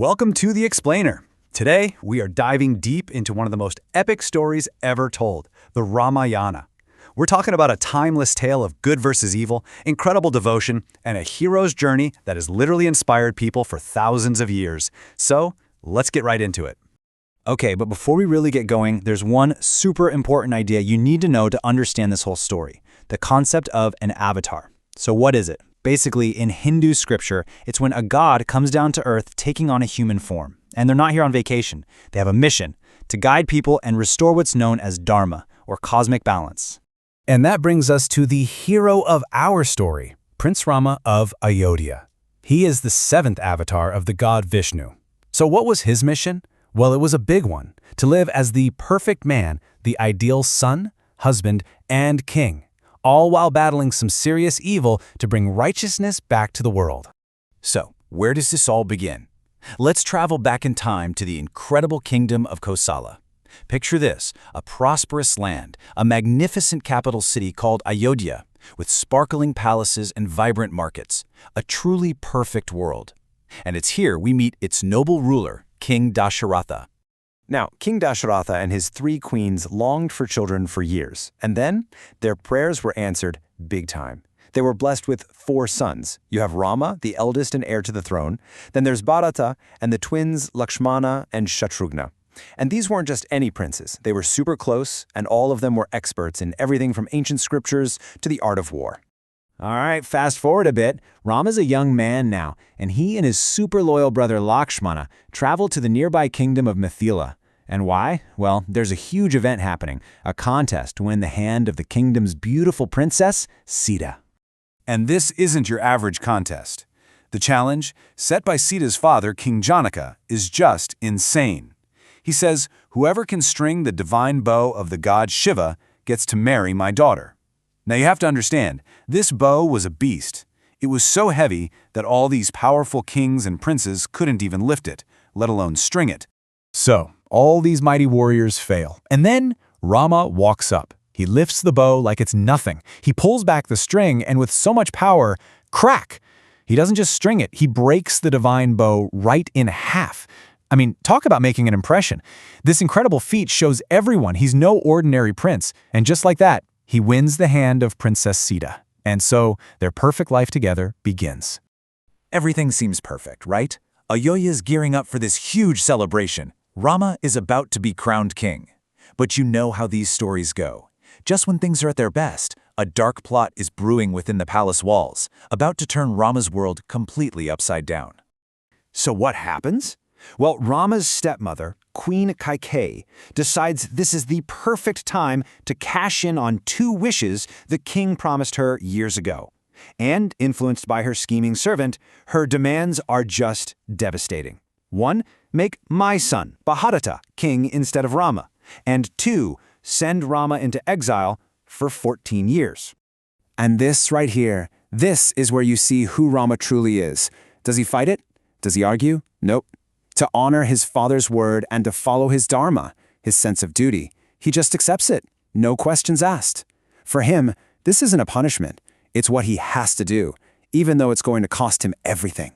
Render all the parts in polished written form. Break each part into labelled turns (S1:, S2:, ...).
S1: Welcome to The Explainer. Today, we are diving deep into one of the most epic stories ever told, the Ramayana. We're talking about a timeless tale of good versus evil, incredible devotion, and a hero's journey that has literally inspired people for thousands of years. So, let's get right into it.
S2: Okay, but before we really get going, there's one super important idea you need to know to understand this whole story, the concept of an avatar. So what is it? Basically, in Hindu scripture, it's when a god comes down to earth taking on a human form. And they're not here on vacation. They have a mission to guide people and restore what's known as dharma, or cosmic balance.
S3: And that brings us to the hero of our story, Prince Rama of Ayodhya. He is the seventh avatar of the god Vishnu. So what was his mission? Well, it was a big one, to live as the perfect man, the ideal son, husband, and king, all while battling some serious evil to bring righteousness back to the world.
S2: So, where does this all begin? Let's travel back in time to the incredible kingdom of Kosala. Picture this, a prosperous land, a magnificent capital city called Ayodhya, with sparkling palaces and vibrant markets, a truly perfect world. And it's here we meet its noble ruler, King Dasharatha.
S4: Now, King Dasharatha and his 3 queens longed for children for years, and then their prayers were answered big time. They were blessed with 4 sons. You have Rama, the eldest and heir to the throne. Then there's Bharata and the twins Lakshmana and Shatrughna. And these weren't just any princes. They were super close, and all of them were experts in everything from ancient scriptures to the art of war.
S2: All right, fast forward a bit. Rama's a young man now, and he and his super loyal brother Lakshmana travel to the nearby kingdom of Mithila. And why? Well, there's a huge event happening, a contest to win the hand of the kingdom's beautiful princess, Sita.
S1: And this isn't your average contest. The challenge, set by Sita's father, King Janaka, is just insane. He says, whoever can string the divine bow of the god Shiva gets to marry my daughter. Now you have to understand, this bow was a beast. It was so heavy that all these powerful kings and princes couldn't even lift it, let alone string it.
S3: So, all these mighty warriors fail. And then Rama walks up. He lifts the bow like it's nothing. He pulls back the string, and with so much power, crack! He doesn't just string it, he breaks the divine bow right in half. I mean, talk about making an impression. This incredible feat shows everyone he's no ordinary prince. And just like that, he wins the hand of Princess Sita. And so, their perfect life together begins.
S2: Everything seems perfect, right? Ayodhya's gearing up for this huge celebration. Rama is about to be crowned king. But you know how these stories go. Just when things are at their best, a dark plot is brewing within the palace walls, about to turn Rama's world completely upside down.
S4: So what happens? Well, Rama's stepmother, Queen Kaikeyi, decides this is the perfect time to cash in on 2 wishes the king promised her years ago. And, influenced by her scheming servant, her demands are just devastating. 1, make my son, Bharata, king instead of Rama. And 2, send Rama into exile for 14 years.
S5: And this right here, this is where you see who Rama truly is. Does he fight it? Does he argue? Nope. To honor his father's word and to follow his dharma, his sense of duty, he just accepts it. No questions asked. For him, this isn't a punishment. It's what he has to do, even though it's going to cost him everything.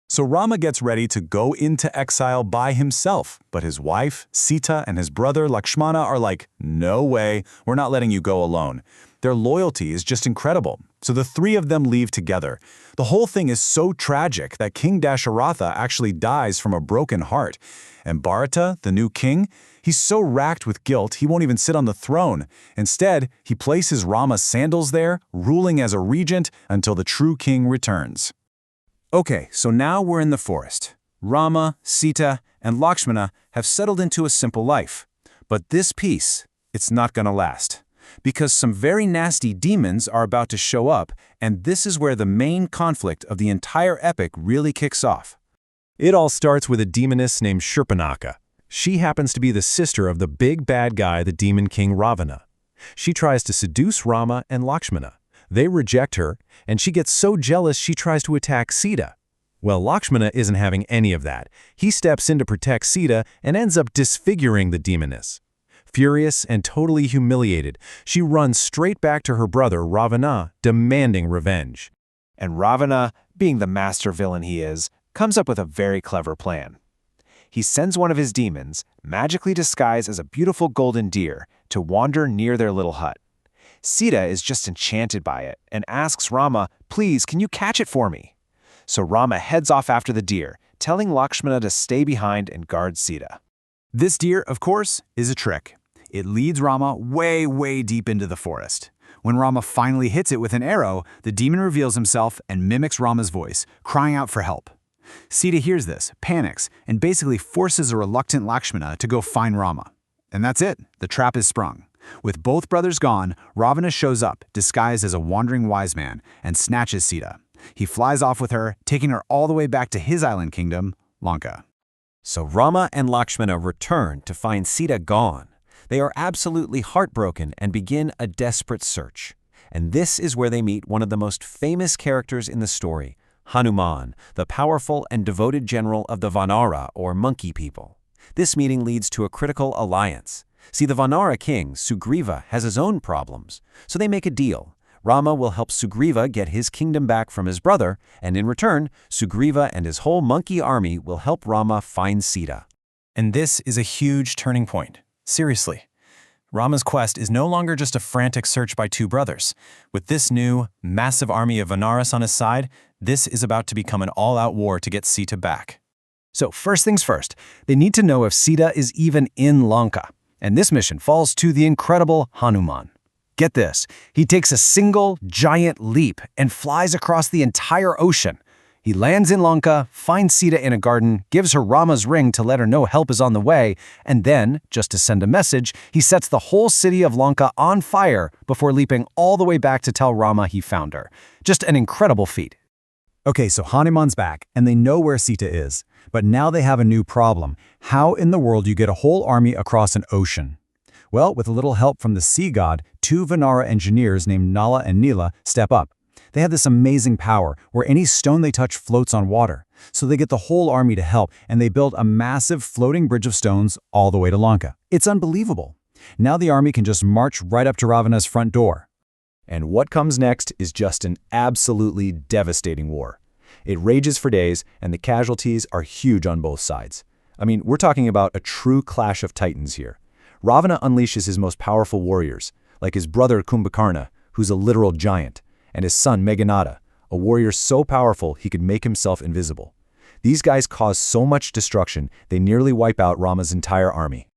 S1: So Rama gets ready to go into exile by himself, but his wife, Sita, and his brother Lakshmana are like, no way, we're not letting you go alone. Their loyalty is just incredible, so the 3 of them leave together. The whole thing is so tragic that King Dasharatha actually dies from a broken heart. And Bharata, the new king, he's so racked with guilt he won't even sit on the throne. Instead, he places Rama's sandals there, ruling as a regent until the true king returns.
S2: Okay, so now we're in the forest. Rama, Sita, and Lakshmana have settled into a simple life. But this peace, it's not gonna last. Because some very nasty demons are about to show up, and this is where the main conflict of the entire epic really kicks off.
S3: It all starts with a demoness named Shurpanakha. She happens to be the sister of the big bad guy, the demon king Ravana. She tries to seduce Rama and Lakshmana. They reject her, and she gets so jealous she tries to attack Sita. Well, Lakshmana isn't having any of that. He steps in to protect Sita and ends up disfiguring the demoness. Furious and totally humiliated, she runs straight back to her brother Ravana, demanding revenge.
S4: And Ravana, being the master villain he is, comes up with a very clever plan. he sends one of his demons, magically disguised as a beautiful golden deer, to wander near their little hut. Sita is just enchanted by it and asks Rama, "Please, can you catch it for me?" So Rama heads off after the deer, telling Lakshmana to stay behind and guard Sita.
S1: This deer, of course, is a trick. It leads Rama way, way deep into the forest. When Rama finally hits it with an arrow, the demon reveals himself and mimics Rama's voice, crying out for help. Sita hears this, panics, and basically forces a reluctant Lakshmana to go find Rama. And that's it. The trap is sprung. With both brothers gone, Ravana shows up, disguised as a wandering wise man, and snatches Sita. He flies off with her, taking her all the way back to his island kingdom, Lanka.
S3: So Rama and Lakshmana return to find Sita gone. They are absolutely heartbroken and begin a desperate search. And this is where they meet one of the most famous characters in the story, Hanuman, the powerful and devoted general of the Vanara, or monkey people. This meeting leads to a critical alliance. See, the Vanara king, Sugriva, has his own problems, so they make a deal. Rama will help Sugriva get his kingdom back from his brother, and in return, Sugriva and his whole monkey army will help Rama find Sita.
S1: And this is a huge turning point. Seriously. Rama's quest is no longer just a frantic search by two brothers. With this new, massive army of Vanaras on his side, this is about to become an all-out war to get Sita back.
S2: So first things first, they need to know if Sita is even in Lanka. And this mission falls to the incredible Hanuman. Get this, he takes a single, giant leap and flies across the entire ocean. He lands in Lanka, finds Sita in a garden, gives her Rama's ring to let her know help is on the way, and then, just to send a message, he sets the whole city of Lanka on fire before leaping all the way back to tell Rama he found her. Just an incredible feat.
S1: Okay, so Hanuman's back, and they know where Sita is. But now they have a new problem. How in the world do you get a whole army across an ocean? Well, with a little help from the sea god, two Vanara engineers named Nala and Nila step up. They have this amazing power where any stone they touch floats on water. So they get the whole army to help, and they build a massive floating bridge of stones all the way to Lanka. It's unbelievable. Now the army can just march right up to Ravana's front door.
S2: And what comes next is just an absolutely devastating war. It rages for days, and the casualties are huge on both sides. I mean, we're talking about a true clash of titans here. Ravana unleashes his most powerful warriors, like his brother Kumbhakarna, who's a literal giant, and his son Meghanada, a warrior so powerful he could make himself invisible. These guys cause so much destruction, they nearly wipe out Rama's entire army.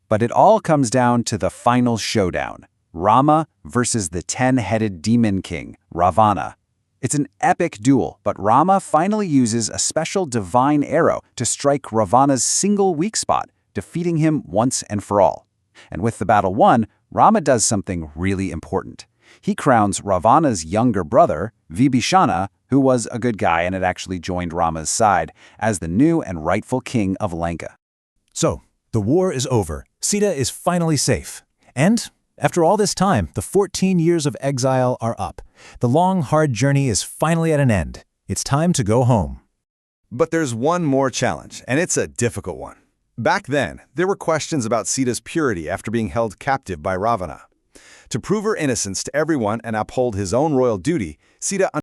S5: But it all comes down to the final showdown, Rama versus the 10-headed demon king, Ravana. It's an epic duel, but Rama finally uses a special divine arrow to strike Ravana's single weak spot, defeating him once and for all. And with the battle won, Rama does something really important. He crowns Ravana's younger brother, Vibhishana, who was a good guy and had actually joined Rama's side, as the new and rightful king of Lanka.
S1: So, the war is over. Sita is finally safe. And after all this time, the 14 years of exile are up. The long, hard journey is finally at an end. It's time to go home.
S6: But there's one more challenge, and it's a difficult one. Back then, there were questions about Sita's purity after being held captive by Ravana. To prove her innocence to everyone and uphold his own royal duty, Sita